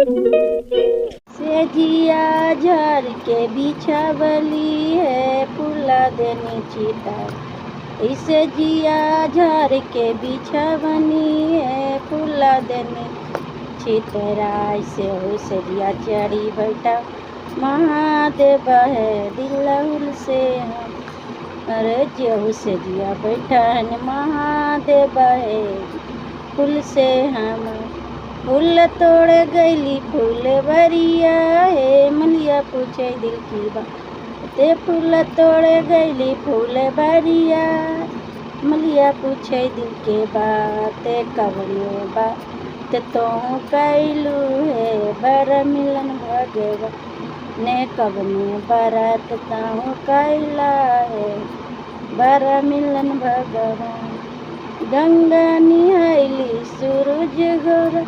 से जिया झार के बिछावली है फूला देनी चितार। इसे जिया झार के बिछावनी है फूला देनी चितरा। इसे हो से जिया चढ़ी बैठा महादेव है दिलहुल से हम। अरे जेहू से जिया बैठा है महादेव है फूल से हम। फूल तोड़ गईली फूल भरिया है मलिया पूछे दिल की बात। ते फूल तोड़ गईली फूल भरिया मलिया पूछे दिल के बात। कवरियो बात तो कैलू है बर मिलन भगवा ने कवने बरत ताऊ कैला है बर मिलन भगवान। गंगा निहाइली सूरज गोरा